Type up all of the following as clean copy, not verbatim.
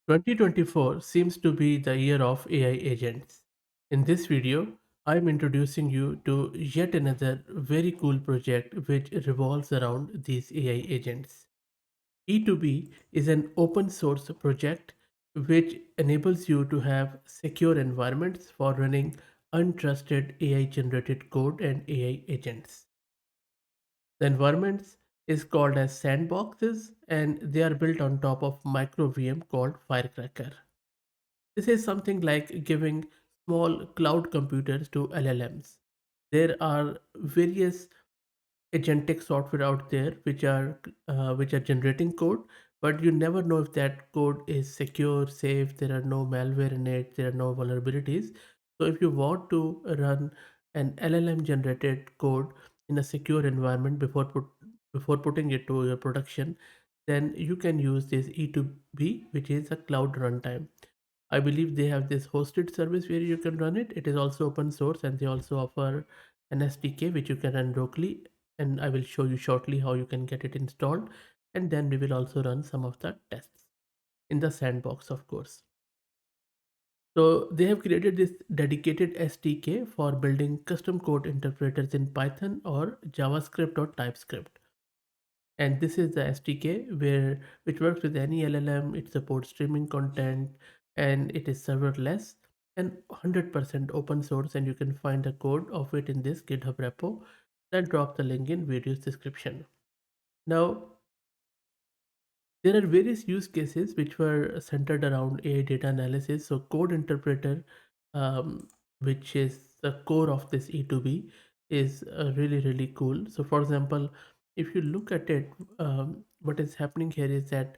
2024 seems to be the year of AI agents. In this video, I'm introducing you to yet another very cool project which revolves around these AI agents. E2B is an open source project which enables you to have secure environments for running untrusted AI generated code and AI agents. The environments is called as sandboxes and they are built on top of micro VM called Firecracker. This is something like giving small cloud computers to LLMs. There are various agentic software out there which are generating code, but you never know if that code is secure, safe. There are no malware in it. There are no vulnerabilities. So if you want to run an LLM generated code in a secure environment before putting it to your production, then you can use this E2B, which is a cloud runtime. I believe they have this hosted service where you can run it. It is also open source and they also offer an SDK which you can run locally. And I will show you shortly how you can get it installed. And then we will also run some of the tests in the sandbox, of course. So they have created this dedicated SDK for building custom code interpreters in Python or JavaScript or TypeScript. And this is the SDK where which works with any LLM. It supports streaming content and it is serverless and 100% open source, and you can find the code of it in this GitHub repo. I'll drop the link in video's description. Now there are various use cases which were centered around AI data analysis. So code interpreter, which is the core of this E2B, is really cool. So for example, if you look at it, what is happening here is that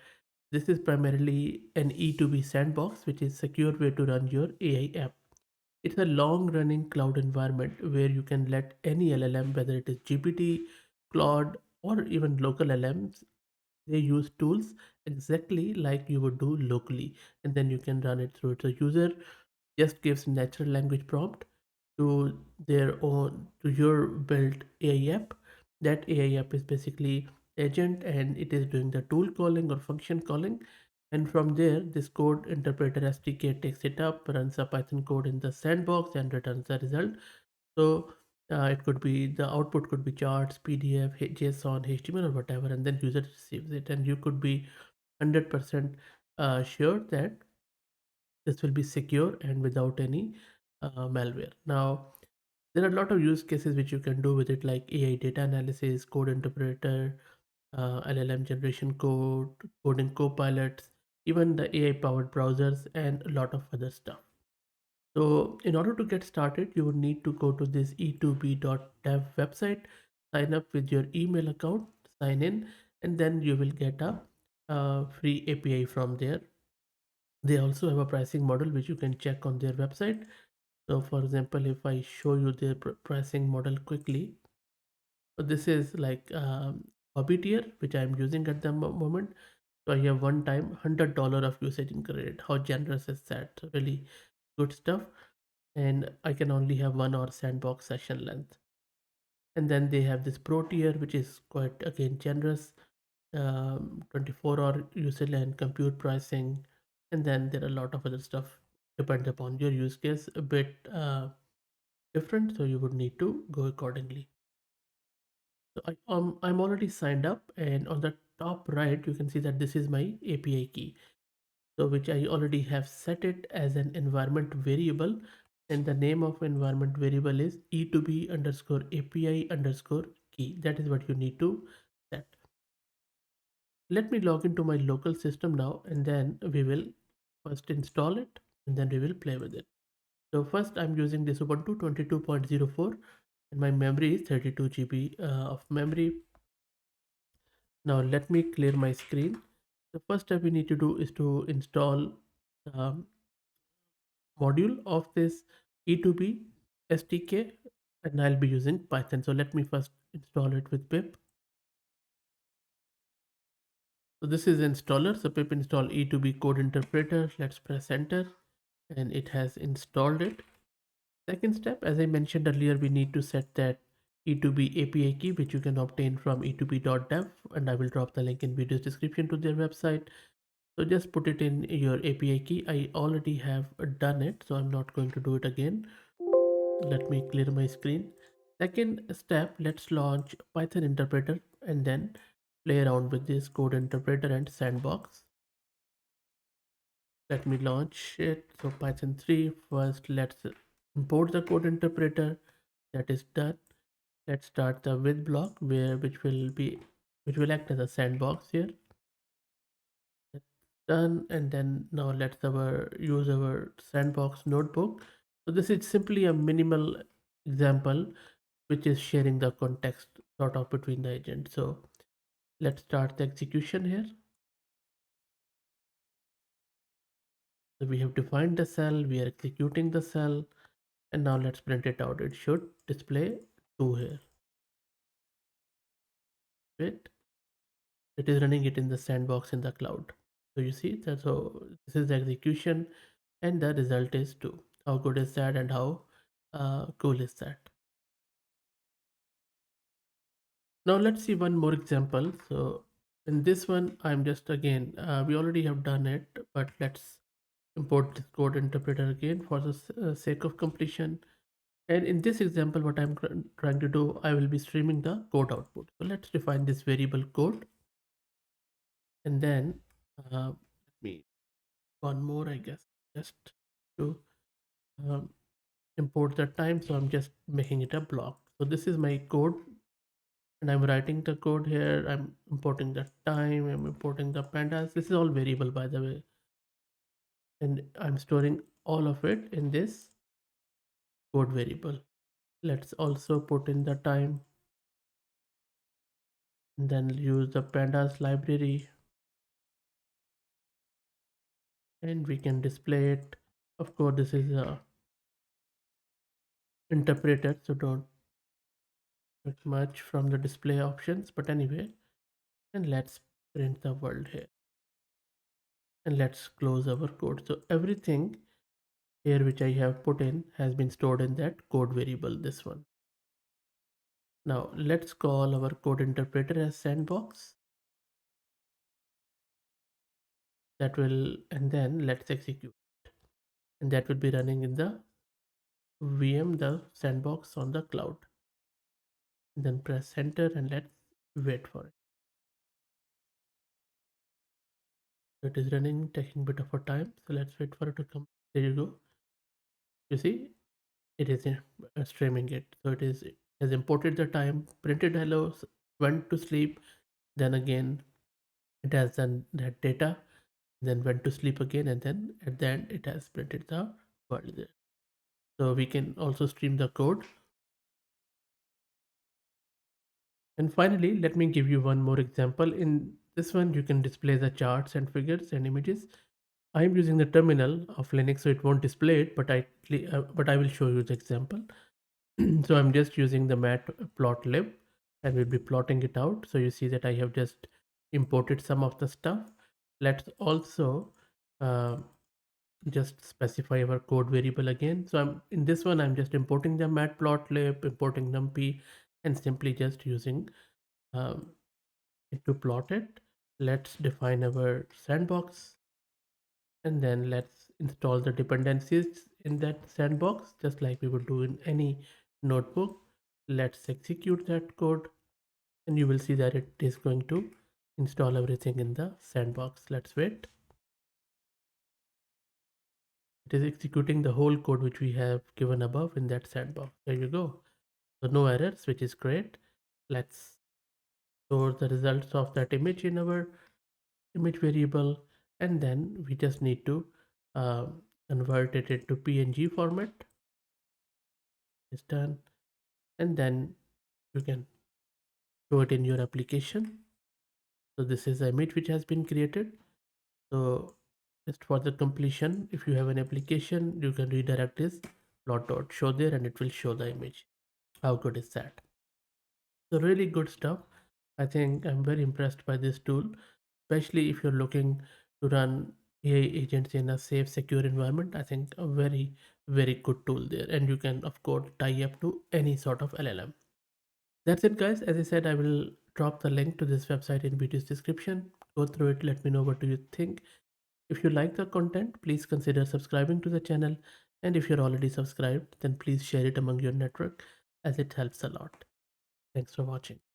this is primarily an E2B sandbox, which is secure way to run your AI app. It's a long running cloud environment where you can let any LLM, whether it is GPT, Claude, or even local LMs, they use tools exactly like you would do locally, and then you can run it through it. So user just gives natural language prompt to their own to your built AI app. That AI app is basically agent and it is doing the tool calling or function calling, and from there this code interpreter SDK takes it up, runs a Python code in the sandbox and returns the result. So it could be the output could be charts, PDF, JSON, HTML, or whatever, and then user receives it, and you could be 100% sure that this will be secure and without any malware. Now, there are a lot of use cases which you can do with it, like AI data analysis, code interpreter, LLM generation code, coding copilots, even the AI powered browsers, and a lot of other stuff. So in order to get started, you would need to go to this e2b.dev website, sign up with your email account, sign in, and then you will get a free API from there. They also have a pricing model which you can check on their website. So for example, if I show you their pricing model quickly, so this is like hobby tier, which I'm using at the moment. So I have one time $100 of usage in credit. How generous is that? Really good stuff. And I can only have 1 hour sandbox session length. And then they have this pro tier, which is quite again generous, 24-hour usage and compute pricing. And then there are a lot of other stuff depends upon your use case, a bit different. So you would need to go accordingly. So I'm already signed up, and on the top right, you can see that this is my API key. So which I already have set it as an environment variable, and the name of environment variable is e2b underscore API underscore key. That is what you need to set. Let me log into my local system now, and then we will first install it, and then we will play with it. So first I'm using this Ubuntu 22.04, and my memory is 32 GB of memory. Now let me clear my screen. The first step we need to do is to install um, module of this E2B SDK, and I'll be using Python. So let me first install it with pip. So this is installer. So pip install E2B code interpreter. Let's press enter, and it has installed it. Second step, as I mentioned earlier, we need to set that E2B API key, which you can obtain from e2b.dev, and I will drop the link in video's description to their website. So just put it in your API key. I already have done it, so I'm not going to do it again. Let me clear my screen. Second step, let's launch Python interpreter and then play around with this code interpreter and sandbox. Let me launch it. So Python 3, first let's import the code interpreter. That is done. Let's start the with block which will act as a sandbox here. That's done, and then now let's use our sandbox notebook. So this is simply a minimal example which is sharing the context sort of between the agents. So let's start the execution here. So we have defined the cell, we are executing the cell, and now let's print it out. It should display 2 here. Wait, it is running it in the sandbox in the cloud. So you see that, so this is the execution and the result is 2. How good is that, and how cool is that? Now let's see one more example. So in this one, I'm just again, we already have done it, but let's import this code interpreter again for the sake of completion. And in this example, what I'm trying to do, I will be streaming the code output. So let's define this variable code, and then let me one more, I guess, just to um, import the time. So I'm just making it a block. So this is my code, and I'm writing the code here. I'm importing the time. I'm importing the pandas. This is all variable, by the way, and I'm storing all of it in this code variable. Let's also put in the time, and then use the pandas library, and we can display it. Of course, this is a interpreter, so don't get much from the display options. But anyway, and let's print the world here, and let's close our code. So everything here which I have put in has been stored in that code variable, this one. Now let's call our code interpreter as sandbox. That will, and then let's execute, and that will be running in the VM, the sandbox on the cloud. And then press enter and let's wait for it. It is running, taking a bit of a time, so let's wait for it to come. There you go. You see, it is streaming it. So it is, has imported the time, printed hello, went to sleep, then again it has done that data, then went to sleep again, and then at the end it has printed the world there. So we can also stream the code. And finally, let me give you one more example. In this one, you can display the charts and figures and images. I'm using the terminal of Linux, so it won't display it, but I will show you the example. So I'm just using the matplotlib and we'll be plotting it out. So you see that I have just imported some of the stuff. Let's also uh, just specify our code variable again. So I'm in this one, I'm just importing the matplotlib, importing numpy, and simply just using um, it to plot it. Let's define our sandbox, and then let's install the dependencies in that sandbox just like we would do in any notebook. Let's execute that code, and you will see that it is going to install everything in the sandbox. Let's wait. It is executing the whole code which we have given above in that sandbox. There you go. So no errors, which is great. Let's store the results of that image in our image variable, and then we just need to uh, convert it into PNG format. It's done, and then you can show it in your application. So this is the image which has been created. So just for the completion, if you have an application, you can redirect this plot.show there, and it will show the image. How good is that? So really good stuff. I think I'm very impressed by this tool, especially if you're looking to run AI agents in a safe, secure environment. I think a very, very good tool there. And you can, of course, tie up to any sort of LLM. That's it, guys. As I said, I will drop the link to this website in video's description. Go through it. Let me know what do you think. If you like the content, please consider subscribing to the channel. And if you're already subscribed, then please share it among your network as it helps a lot. Thanks for watching.